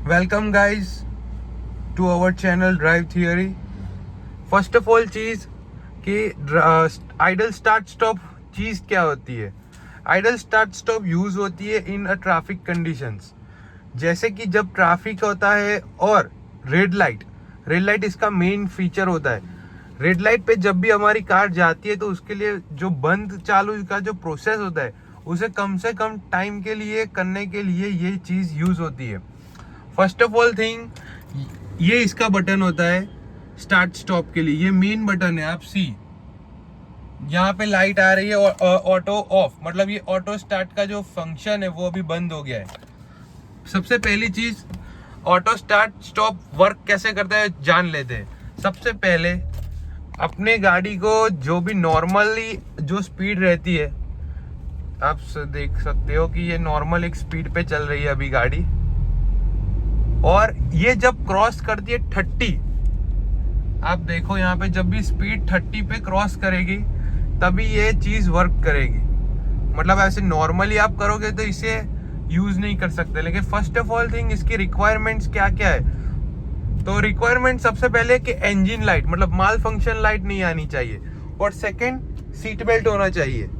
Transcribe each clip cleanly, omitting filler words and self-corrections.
Welcome guys to our channel drive theory. First of all चीज़ कि idle start stop चीज़ क्या होती है। आइडल स्टार्ट स्टॉप यूज़ होती है इन अ ट्रैफिक कंडीशंस। जैसे कि जब ट्रैफिक होता है और रेड लाइट इसका मेन फीचर होता है। रेड लाइट पे जब भी हमारी कार जाती है तो उसके लिए जो बंद चालू का जो प्रोसेस होता है उसे कम से कम टाइम के लिए करने के लिए ये चीज़ यूज़ होती है। फर्स्ट ऑफ ऑल थिंग, ये इसका बटन होता है स्टार्ट स्टॉप के लिए। ये मेन बटन है। आप सी यहाँ पे लाइट आ रही है और ऑटो ऑफ, मतलब ये ऑटो स्टार्ट का जो फंक्शन है वो अभी बंद हो गया है। सबसे पहली चीज, ऑटो स्टार्ट स्टॉप वर्क कैसे करता है जान लेते हैं। सबसे पहले अपने गाड़ी को जो भी नॉर्मली जो स्पीड रहती है, आप देख सकते हो कि ये नॉर्मल एक स्पीड पे चल रही है अभी गाड़ी, और ये जब क्रॉस करती है 30, आप देखो यहाँ पे जब भी स्पीड 30 पे क्रॉस करेगी तभी ये चीज वर्क करेगी। मतलब ऐसे नॉर्मली आप करोगे तो इसे यूज नहीं कर सकते। लेकिन फर्स्ट ऑफ ऑल थिंग, इसकी रिक्वायरमेंट्स क्या क्या है। तो रिक्वायरमेंट सबसे पहले कि इंजन लाइट, मतलब माल फंक्शन लाइट नहीं आनी चाहिए, और सेकंड सीट बेल्ट होना चाहिए।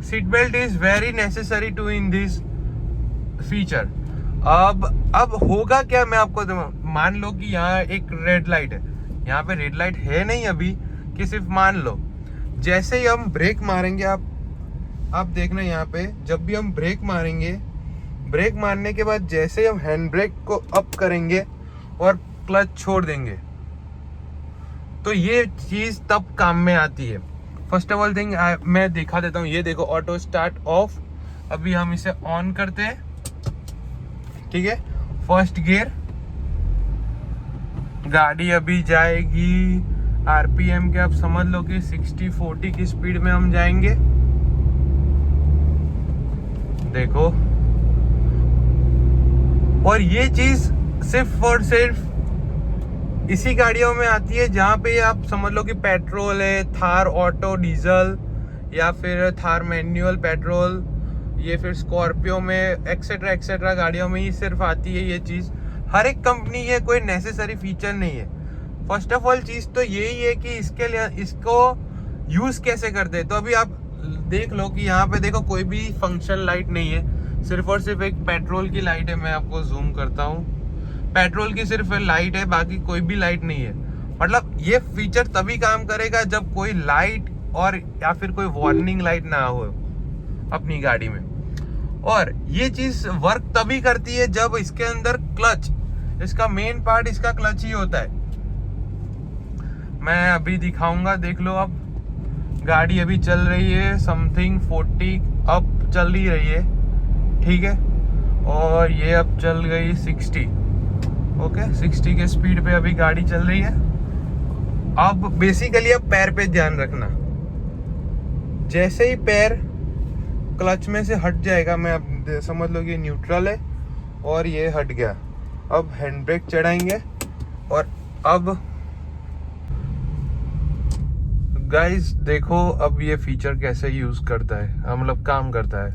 Seat belt is very necessary to in this feature. अब होगा क्या, मैं आपको मान लो कि यहाँ एक रेड लाइट है, यहाँ पे रेड लाइट है नहीं अभी, कि सिर्फ मान लो जैसे ही हम ब्रेक मारेंगे, आप देखना यहाँ पे जब भी हम ब्रेक मारेंगे, ब्रेक मारने के बाद जैसे ही हम हैंड ब्रेक को अप करेंगे और क्लच छोड़ देंगे तो ये चीज तब काम में आती है। फर्स्ट ऑफ ऑल थिंग मैं दिखा देता हूँ। ये देखो ऑटो स्टार्ट ऑफ। अभी हम इसे ऑन करते हैं, ठीक है। फर्स्ट गियर, गाड़ी अभी जाएगी आरपीएम के, आप समझ लो कि 60-40 की स्पीड में हम जाएंगे। देखो, और ये चीज सिर्फ और सिर्फ इसी गाड़ियों में आती है जहां पे आप समझ लो कि पेट्रोल है, थार ऑटो डीजल या फिर थार मैनुअल पेट्रोल, ये फिर स्कॉर्पियो में एक्सेट्रा एक्सेट्रा गाड़ियों में ही सिर्फ आती है ये चीज़। हर एक कंपनी ये कोई नेसेसरी फीचर नहीं है। फर्स्ट ऑफ ऑल चीज़ तो यही है कि इसके लिए इसको यूज़ कैसे करते हैं। तो अभी आप देख लो कि यहाँ पे देखो कोई भी फंक्शन लाइट नहीं है, सिर्फ और सिर्फ एक पेट्रोल की लाइट है। मैं आपको जूम करता हूँ, पेट्रोल की सिर्फ लाइट है, बाकी कोई भी लाइट नहीं है। मतलब ये फीचर तभी काम करेगा जब कोई लाइट और या फिर कोई वार्निंग लाइट ना हो अपनी गाड़ी में। और ये चीज वर्क तभी करती है जब इसके अंदर क्लच, इसका मेन पार्ट इसका क्लच ही होता है। मैं अभी दिखाऊंगा, देख लो। अब गाड़ी अभी चल रही है समथिंग 40 अप चल ही रही है, ठीक है। और ये अब चल गई 60, ओके 60 के स्पीड पे अभी गाड़ी चल रही है। अब बेसिकली अब पैर पे ध्यान रखना। जैसे ही पैर क्लच में से हट जाएगा, मैं अब समझ लो कि न्यूट्रल है और ये हट गया, अब हैंड ब्रेक चढ़ाएंगे। और अब गाइस देखो अब ये फीचर कैसे यूज करता है, मतलब काम करता है।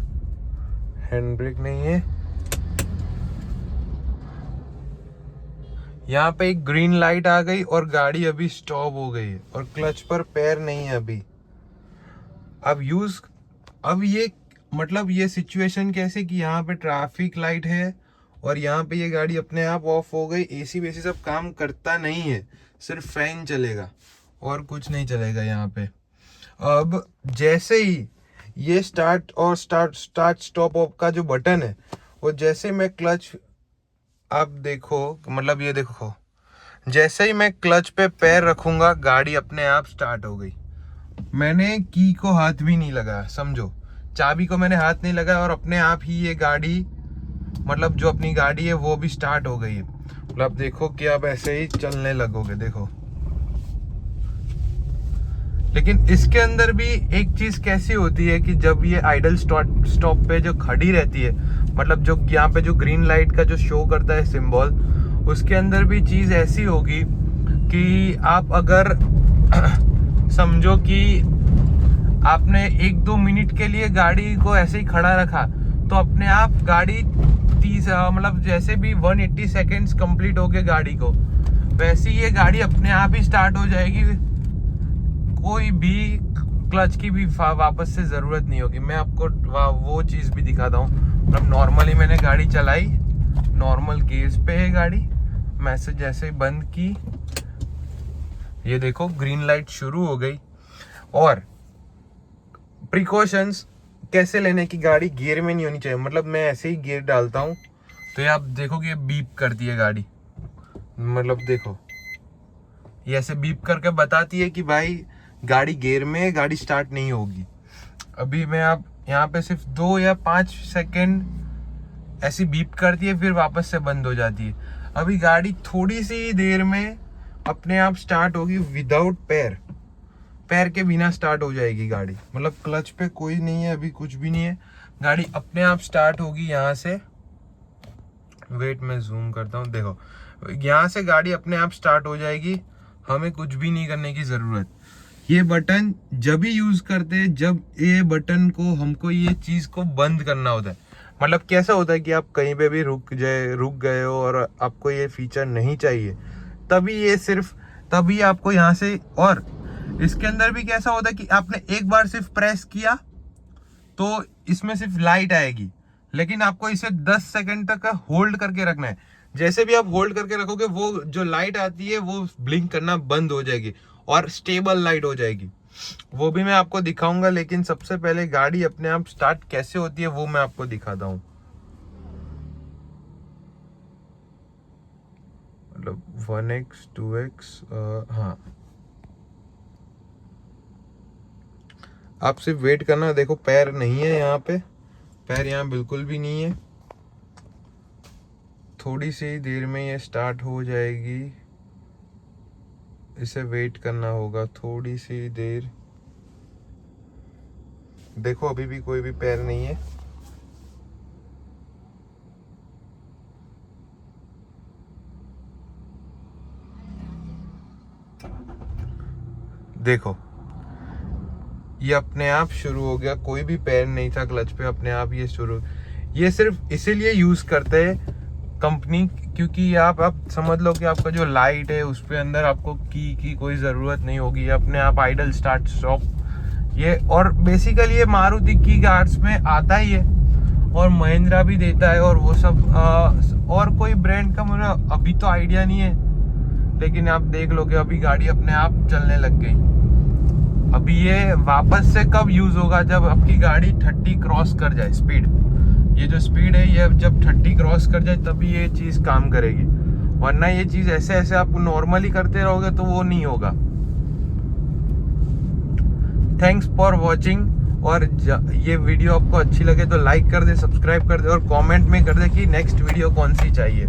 हैंड ब्रेक नहीं है, यहाँ पे एक ग्रीन लाइट आ गई और गाड़ी अभी स्टॉप हो गई है और क्लच पर पैर नहीं है अभी। अब ये मतलब ये सिचुएशन कैसे कि यहाँ पे ट्रैफिक लाइट है और यहाँ पे ये गाड़ी अपने आप ऑफ हो गई। एसी वेसी सब काम करता नहीं है, सिर्फ फैन चलेगा और कुछ नहीं चलेगा यहाँ पे। अब जैसे ही ये स्टार्ट और स्टार्ट स्टॉप ऑफ का जो बटन है, वो जैसे मैं क्लच, आप देखो मतलब ये देखो, जैसे ही मैं क्लच पे पैर रखूंगा गाड़ी अपने आप स्टार्ट हो गई। मैंने की को हाथ भी नहीं लगाया, समझो चाबी को मैंने हाथ नहीं लगाया और अपने आप ही ये गाड़ी, मतलब जो अपनी गाड़ी है वो भी स्टार्ट हो गई है। मतलब देखो कि आप ऐसे ही चलने लगोगे, देखो। लेकिन इसके अंदर भी एक चीज कैसी होती है कि जब ये आइडल स्टॉप पे जो खड़ी रहती है, मतलब जो यहाँ पे जो ग्रीन लाइट का जो शो करता है सिंबल, उसके अंदर भी चीज ऐसी होगी कि आप अगर समझो कि आपने 1-2 मिनट के लिए गाड़ी को ऐसे ही खड़ा रखा तो अपने आप गाड़ी 30 मतलब जैसे भी 180 सेकेंड्स कंप्लीट हो गए गाड़ी को, वैसे ही ये गाड़ी अपने आप ही स्टार्ट हो जाएगी। कोई भी क्लच की भी वापस से ज़रूरत नहीं होगी। मैं आपको वो चीज़ भी दिखाता हूँ। मतलब नॉर्मली मैंने गाड़ी चलाई, नॉर्मल गेयर्स पे है गाड़ी। मैसेज जैसे ही बंद की, ये देखो ग्रीन लाइट शुरू हो गई। और प्रिकॉशंस कैसे लेने की, गाड़ी गियर में नहीं होनी चाहिए। मतलब मैं ऐसे ही गियर डालता हूँ तो ये आप देखोगे ये बीप करती है गाड़ी। मतलब देखो ये ऐसे बीप करके बताती है कि भाई गाड़ी गियर में, गाड़ी स्टार्ट नहीं होगी। अभी मैं आप यहाँ पे सिर्फ 2 या 5 सेकेंड ऐसी बीप करती है, फिर वापस से बंद हो जाती है। अभी गाड़ी थोड़ी सी देर में अपने आप स्टार्ट होगी विदाउट पैर के बिना स्टार्ट हो जाएगी गाड़ी। मतलब क्लच पे कोई नहीं है, अभी कुछ भी नहीं है, गाड़ी अपने आप स्टार्ट होगी। यहाँ से वेट मैं जूम करता हूँ, देखो यहाँ से गाड़ी अपने आप स्टार्ट हो जाएगी, हमें कुछ भी नहीं करने की जरूरत। ये बटन जब भी यूज करते हैं, जब ये बटन को हमको ये चीज को बंद करना होता है। मतलब कैसा होता है कि आप कहीं पे भी रुक गए हो और आपको ये फीचर नहीं चाहिए, तभी आपको यहाँ से। और इसके अंदर भी कैसा होता है कि आपने एक बार सिर्फ प्रेस किया तो इसमें सिर्फ लाइट आएगी, लेकिन आपको इसे 10 सेकंड तक होल्ड करके रखना है। जैसे भी आप होल्ड करके रखोगे, वो जो लाइट आती है वो ब्लिंक करना बंद हो जाएगी और स्टेबल लाइट हो जाएगी। वो भी मैं आपको दिखाऊंगा, लेकिन सबसे पहले गाड़ी अपने आप स्टार्ट कैसे होती है वो मैं आपको दिखाता हूँ। मतलब 1x 2x, हाँ आप सिर्फ वेट करना। देखो पैर नहीं है यहाँ पे, पैर यहाँ बिल्कुल भी नहीं है। थोड़ी सी देर में ये स्टार्ट हो जाएगी, इसे वेट करना होगा थोड़ी सी देर। देखो अभी भी कोई भी पैर नहीं है। देखो ये अपने आप शुरू हो गया, कोई भी पैर नहीं था क्लच पे, अपने आप ये शुरू। ये सिर्फ इसीलिए यूज करते हैं कंपनी, क्योंकि आप समझ लो कि आपका जो लाइट है उस पे अंदर आपको की कोई ज़रूरत नहीं होगी, अपने आप आइडल स्टार्ट स्टॉप ये। और बेसिकली ये मारुति की कार्स में आता ही है और महिंद्रा भी देता है और वो सब। और कोई ब्रांड का मुझे अभी तो आइडिया नहीं है, लेकिन आप देख लो कि अभी गाड़ी अपने आप चलने लग गई। अभी ये वापस से कब यूज़ होगा, जब आपकी गाड़ी 30 क्रॉस कर जाए स्पीड। ये जो स्पीड है ये जब 30 क्रॉस कर जाए तभी ये चीज़ काम करेगी, वरना ये चीज़ ऐसे आप नॉर्मली करते रहोगे तो वो नहीं होगा। Thanks for watching. और ये वीडियो आपको अच्छी लगे तो लाइक कर दे, सब्सक्राइब कर दे और कमेंट में कर दे कि नेक्स्ट वीडियो कौन सी चाहिए।